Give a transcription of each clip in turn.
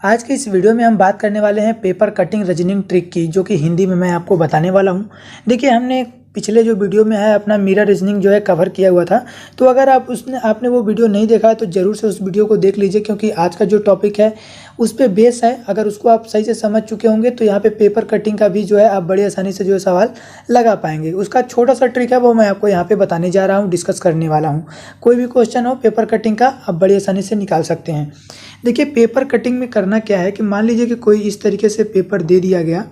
आज के इस वीडियो में हम बात करने वाले हैं पेपर कटिंग रीजनिंग ट्रिक की, जो कि हिंदी में मैं आपको बताने वाला हूं। देखिए, हमने पिछले जो वीडियो में है अपना मिरर रीजनिंग जो है कवर किया हुआ था। तो अगर आपने वो वीडियो नहीं देखा है तो ज़रूर से उस वीडियो को देख लीजिए, क्योंकि आज का जो टॉपिक है उस पर बेस है। अगर उसको आप सही से समझ चुके होंगे तो यहाँ पे पेपर कटिंग का भी जो है आप बड़ी आसानी से जो है सवाल लगा पाएंगे। उसका छोटा सा ट्रिक है वो मैं आपको यहाँ पे बताने जा रहा हूँ, डिस्कस करने वाला हूँ। कोई भी क्वेश्चन हो पेपर कटिंग का आप बड़ी आसानी से निकाल सकते हैं। देखिए, पेपर कटिंग में करना क्या है कि मान लीजिए कि कोई इस तरीके से पेपर दे दिया गया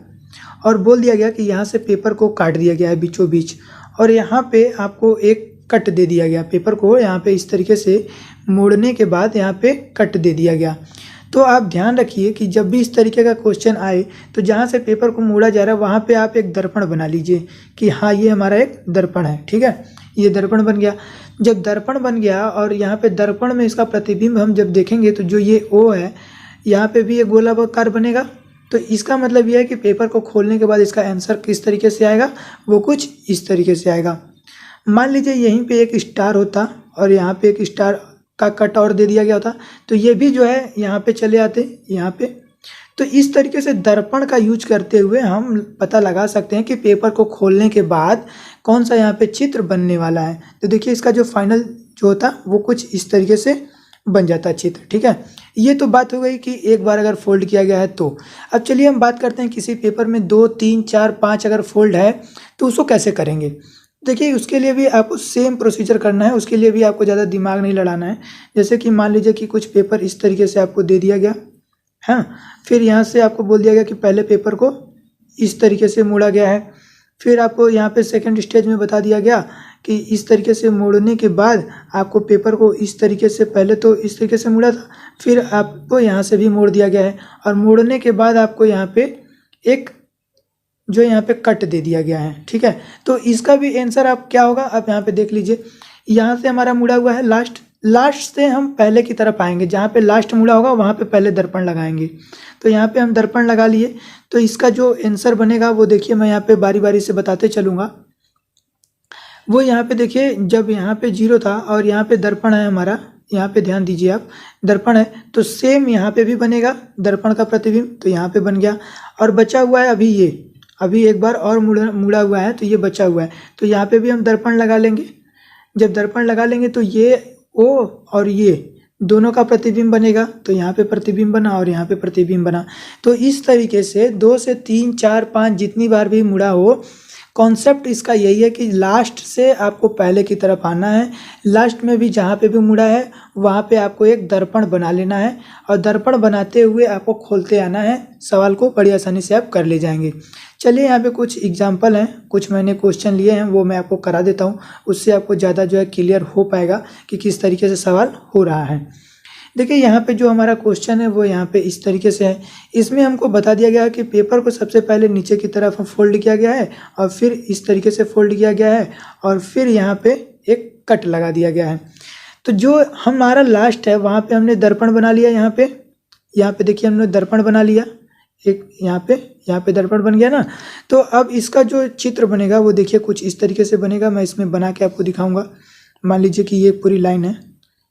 और बोल दिया गया कि यहाँ से पेपर को काट दिया गया है बीचों बीच, और यहाँ पे आपको एक कट दे दिया गया। पेपर को यहाँ पे इस तरीके से मोड़ने के बाद यहाँ पे कट दे दिया गया। तो आप ध्यान रखिए कि जब भी इस तरीके का क्वेश्चन आए तो जहाँ से पेपर को मोड़ा जा रहा है वहाँ पे आप एक दर्पण बना लीजिए कि हाँ, ये हमारा एक दर्पण है। ठीक है, ये दर्पण बन गया। जब दर्पण बन गया और यहाँ पे दर्पण में इसका प्रतिबिंब हम जब देखेंगे तो जो ये ओ है, यहाँ पे भी एक गोलाकार बनेगा। तो इसका मतलब ये है कि पेपर को खोलने के बाद इसका आंसर किस तरीके से आएगा, वो कुछ इस तरीके से आएगा। मान लीजिए यहीं पे एक स्टार होता और यहाँ पे एक स्टार का कट और दे दिया गया होता, तो ये भी जो है यहाँ पे चले आते यहाँ पे। तो इस तरीके से दर्पण का यूज करते हुए हम पता लगा सकते हैं कि पेपर को खोलने के बाद कौन सा यहाँ पे चित्र बनने वाला है। तो देखिए, इसका जो फाइनल जो होता वो कुछ इस तरीके से बन जाता चित्र। ठीक है, ये तो बात हो गई कि एक बार अगर फोल्ड किया गया है तो। अब चलिए हम बात करते हैं किसी पेपर में 2, 3, 4, 5 अगर फोल्ड है तो उसको कैसे करेंगे। देखिए, उसके लिए भी आपको सेम प्रोसीजर करना है। उसके लिए भी आपको ज़्यादा दिमाग नहीं लड़ाना है। जैसे कि मान लीजिए कि कुछ पेपर इस तरीके से आपको दे दिया गया, हाँ, फिर यहाँ से आपको बोल दिया गया कि पहले पेपर को इस तरीके से मोड़ा गया है। फिर आपको यहाँ पे सेकंड स्टेज में बता दिया गया कि इस तरीके से मोड़ने के बाद आपको पेपर को इस तरीके से, पहले तो इस तरीके से मोड़ा था, फिर आपको यहाँ से भी मोड़ दिया गया है, और मोड़ने के बाद आपको यहाँ पे एक जो यहाँ पे कट दे दिया गया है। ठीक है, तो इसका भी आंसर आप क्या होगा आप यहाँ पे देख लीजिए। यहाँ से हमारा मुड़ा हुआ है लास्ट से हम पहले की तरफ आएंगे, जहाँ पे लास्ट मुड़ा होगा वहाँ पे पहले दर्पण लगाएंगे। तो यहाँ पे हम दर्पण लगा लिए, तो इसका जो आंसर बनेगा वो देखिए, मैं यहाँ पे बारी बारी से बताते चलूँगा। वो यहाँ पे देखिए, जब यहाँ पे 0 था और यहाँ पे दर्पण है हमारा, यहाँ पे ध्यान दीजिए आप, दर्पण है तो सेम यहाँ पे भी बनेगा दर्पण का प्रतिबिंब। तो यहाँ पे बन गया, और बचा हुआ है अभी एक बार और मुड़ा हुआ है, तो ये बचा हुआ है। तो यहाँ पे भी हम दर्पण लगा लेंगे। जब दर्पण लगा लेंगे तो ये ओ और ये दोनों का प्रतिबिंब बनेगा। तो यहाँ पे प्रतिबिंब बना और यहाँ पे प्रतिबिंब बना। तो इस तरीके से 2 से 3, 4, 5 जितनी बार भी मुड़ा हो, कॉन्सेप्ट इसका यही है कि लास्ट से आपको पहले की तरफ आना है। लास्ट में भी जहाँ पे भी मुड़ा है वहाँ पे आपको एक दर्पण बना लेना है, और दर्पण बनाते हुए आपको खोलते आना है। सवाल को बड़ी आसानी से आप कर ले जाएंगे। चलिए, यहाँ पे कुछ एग्जाम्पल हैं, कुछ मैंने क्वेश्चन लिए हैं, वो मैं आपको करा देता हूँ। उससे आपको ज़्यादा जो है क्लियर हो पाएगा कि किस तरीके से सवाल हो रहा है। देखिए, यहाँ पे जो हमारा क्वेश्चन है वो यहाँ पे इस तरीके से है। इसमें हमको बता दिया गया है कि पेपर को सबसे पहले नीचे की तरफ फोल्ड किया गया है, और फिर इस तरीके से फोल्ड किया गया है, और फिर यहाँ पे एक कट लगा दिया गया है। तो जो हमारा लास्ट है वहाँ पे हमने दर्पण बना लिया। यहाँ पे देखिए, हमने दर्पण बना लिया एक, यहाँ पे दर्पण बन गया ना। तो अब इसका जो चित्र बनेगा वो देखिए कुछ इस तरीके से बनेगा। मैं इसमें बना के आपको दिखाऊंगा। मान लीजिए कि ये पूरी लाइन है,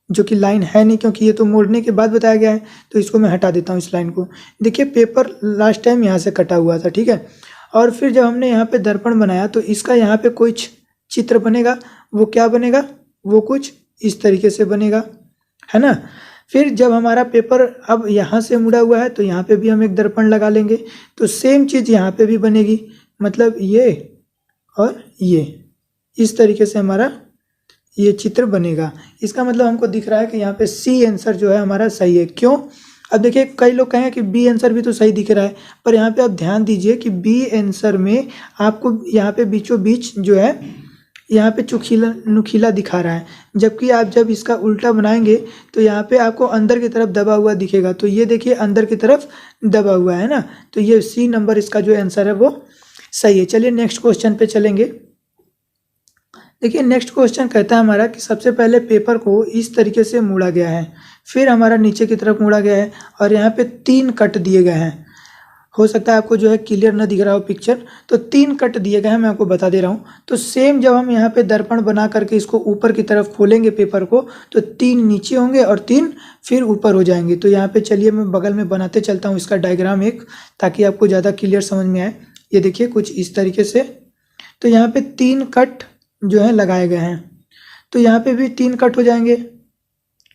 जो कि लाइन है नहीं, क्योंकि ये तो मोड़ने के बाद बताया गया है। तो इसको मैं हटा देता हूँ, इस लाइन को। देखिए, पेपर लास्ट टाइम यहाँ से कटा हुआ था। ठीक है, और फिर जब हमने यहाँ पे दर्पण बनाया तो इसका यहाँ पे कुछ चित्र बनेगा। वो क्या बनेगा, वो कुछ इस तरीके से बनेगा, है ना। फिर जब हमारा पेपर अब यहाँ से मुड़ा हुआ है तो यहाँ पे भी हम एक दर्पण लगा लेंगे। तो सेम चीज़ यहाँ पे भी बनेगी, मतलब ये और ये इस तरीके से हमारा ये चित्र बनेगा। इसका मतलब हमको दिख रहा है कि यहाँ पे सी आंसर जो है हमारा सही है। क्यों? अब देखिए, कई लोग कहेंगे कि बी आंसर भी तो सही दिख रहा है, पर यहाँ पे आप ध्यान दीजिए कि बी आंसर में आपको यहाँ पे बीचों बीच जो है यहाँ पे नुकीला दिखा रहा है, जबकि आप जब इसका उल्टा बनाएंगे तो यहाँ पे आपको अंदर की तरफ दबा हुआ दिखेगा। तो ये देखिए, अंदर की तरफ दबा हुआ है ना। तो ये सी नंबर इसका जो आंसर है वो सही है। चलिए नेक्स्ट क्वेश्चन पे चलेंगे। देखिए, नेक्स्ट क्वेश्चन कहता है हमारा कि सबसे पहले पेपर को इस तरीके से मोड़ा गया है, फिर हमारा नीचे की तरफ मोड़ा गया है, और यहाँ पे 3 कट दिए गए हैं। हो सकता है आपको जो है क्लियर ना दिख रहा हो पिक्चर। तो 3 कट दिए गए हैं, मैं आपको बता दे रहा हूँ। तो सेम जब हम यहाँ पे दर्पण बना करके इसको ऊपर की तरफ खोलेंगे पेपर को, तो 3 नीचे होंगे और 3 फिर ऊपर हो जाएंगे। तो यहाँ पे चलिए मैं बगल में बनाते चलता हूँ इसका डायग्राम एक, ताकि आपको ज़्यादा क्लियर समझ में आए। ये देखिए कुछ इस तरीके से। तो यहाँ पे 3 कट जो है लगाए गए हैं, तो यहाँ पे भी 3 कट हो जाएंगे,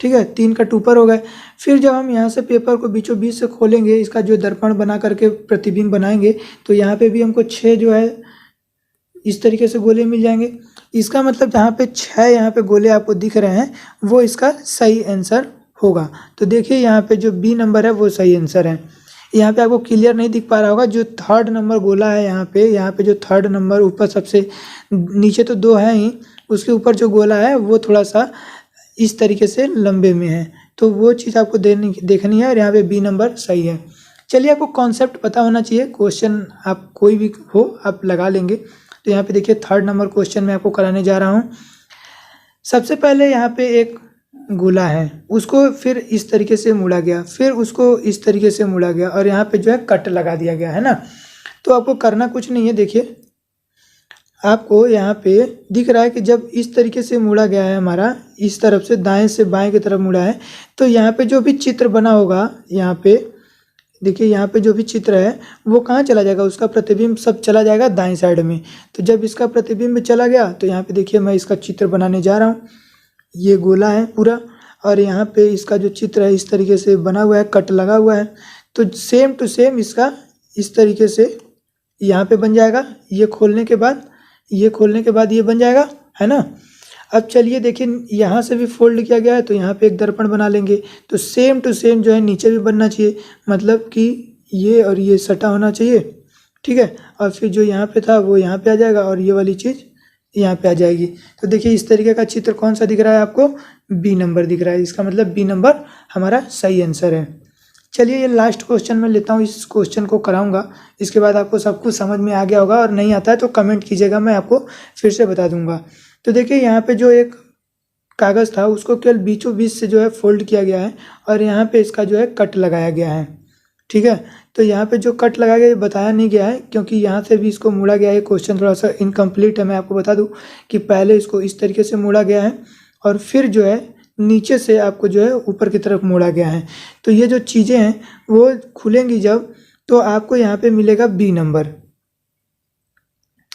ठीक है। 3 कट ऊपर हो गए। फिर जब हम यहाँ से पेपर को बीचों बीच से खोलेंगे, इसका जो दर्पण बना करके प्रतिबिंब बनाएंगे, तो यहाँ पे भी हमको 6 जो है इस तरीके से गोले मिल जाएंगे। इसका मतलब जहाँ पे 6 यहाँ पे गोले आपको दिख रहे हैं, वो इसका सही आंसर होगा। तो देखिए यहाँ पे जो बी नंबर है वो सही आंसर है। यहाँ पे आपको क्लियर नहीं दिख पा रहा होगा, जो 3rd नंबर गोला है यहाँ पे जो 3rd नंबर ऊपर सबसे नीचे तो 2 है ही, उसके ऊपर जो गोला है वो थोड़ा सा इस तरीके से लंबे में है, तो वो चीज़ आपको देखनी है। और यहाँ पे बी नंबर सही है। चलिए, आपको कॉन्सेप्ट पता होना चाहिए, क्वेश्चन आप कोई भी हो आप लगा लेंगे। तो यहाँ पे देखिए 3rd नंबर क्वेश्चन मैं आपको कराने जा रहा हूँ। सबसे पहले यहाँ पे एक गोला है, उसको फिर इस तरीके से मोड़ा गया, फिर उसको इस तरीके से मोड़ा गया, और यहाँ पे जो है कट लगा दिया गया है ना। तो आपको करना कुछ नहीं है। देखिए आपको यहाँ पे दिख रहा है कि जब इस तरीके से मुड़ा गया है, हमारा इस तरफ से दाएं से बाएं की तरफ मुड़ा है, तो यहाँ पे जो भी चित्र बना होगा, यहाँ पे देखिए यहाँ पे जो भी चित्र है वो कहाँ चला जाएगा, उसका प्रतिबिंब सब चला जाएगा दाएं साइड में। तो जब इसका प्रतिबिंब चला गया, तो यहाँ पे देखिए मैं इसका चित्र बनाने जा रहा हूँ। ये गोला है पूरा, और यहाँ पे इसका जो चित्र है इस तरीके से बना हुआ है, कट लगा हुआ है। तो सेम टू सेम इसका इस तरीके से यहाँ पे बन जाएगा। ये खोलने के बाद ये बन जाएगा, है ना। अब चलिए देखिए, यहाँ से भी फोल्ड किया गया है, तो यहाँ पे एक दर्पण बना लेंगे। तो सेम टू सेम जो है नीचे भी बनना चाहिए, मतलब कि ये और ये सटा होना चाहिए, ठीक है। और फिर जो यहाँ पे था वो यहाँ पे आ जाएगा, और ये वाली चीज़ यहाँ पे आ जाएगी। तो देखिए इस तरीके का चित्र कौन सा दिख रहा है आपको, बी नंबर दिख रहा है। इसका मतलब बी नंबर हमारा सही आंसर है। चलिए, ये लास्ट क्वेश्चन मैं लेता हूँ, इस क्वेश्चन को कराऊंगा। इसके बाद आपको सब कुछ समझ में आ गया होगा, और नहीं आता है तो कमेंट कीजिएगा, मैं आपको फिर से बता दूंगा। तो देखिए यहाँ पे जो एक कागज़ था उसको केवल बीचों बीच से जो है फोल्ड किया गया है, और यहाँ पे इसका जो है कट लगाया गया है, ठीक है। तो यहाँ पे जो कट लगाया गया ये बताया नहीं गया है, क्योंकि यहाँ से भी इसको मोड़ा गया है। क्वेश्चन थोड़ा सा इनकम्प्लीट है। मैं आपको बता दूँ कि पहले इसको इस तरीके से मोड़ा गया है, और फिर जो है नीचे से आपको जो है ऊपर की तरफ मोड़ा गया है। तो ये जो चीज़ें हैं वो खुलेंगी जब, तो आपको यहाँ पे मिलेगा बी नंबर,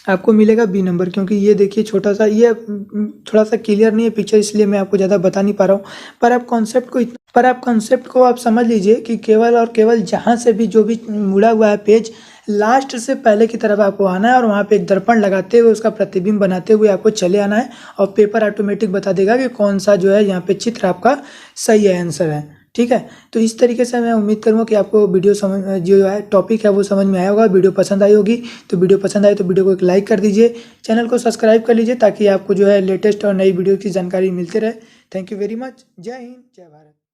आपको मिलेगा बी नंबर। क्योंकि ये देखिए छोटा सा, ये थोड़ा सा क्लियर नहीं है पिक्चर, इसलिए मैं आपको ज़्यादा बता नहीं पा रहा हूँ। पर आप कॉन्सेप्ट को आप समझ लीजिए कि केवल और केवल जहाँ से भी जो भी मुड़ा हुआ है पेज, लास्ट से पहले की तरफ आपको आना है, और वहाँ पे एक दर्पण लगाते हुए उसका प्रतिबिंब बनाते हुए आपको चले आना है, और पेपर ऑटोमेटिक बता देगा कि कौन सा जो है यहाँ पे चित्र आपका सही है, आंसर है, ठीक है। तो इस तरीके से मैं उम्मीद करूँगा कि आपको वीडियो समझ जो है टॉपिक है वो समझ में आया होगा, वीडियो पसंद आई होगी। तो वीडियो पसंद आए तो वीडियो को एक लाइक कर दीजिए, चैनल को सब्सक्राइब कर लीजिए, ताकि आपको जो है लेटेस्ट और नई वीडियो की जानकारी मिलती रहे। Thank you very much. जय हिंद, जय भारत।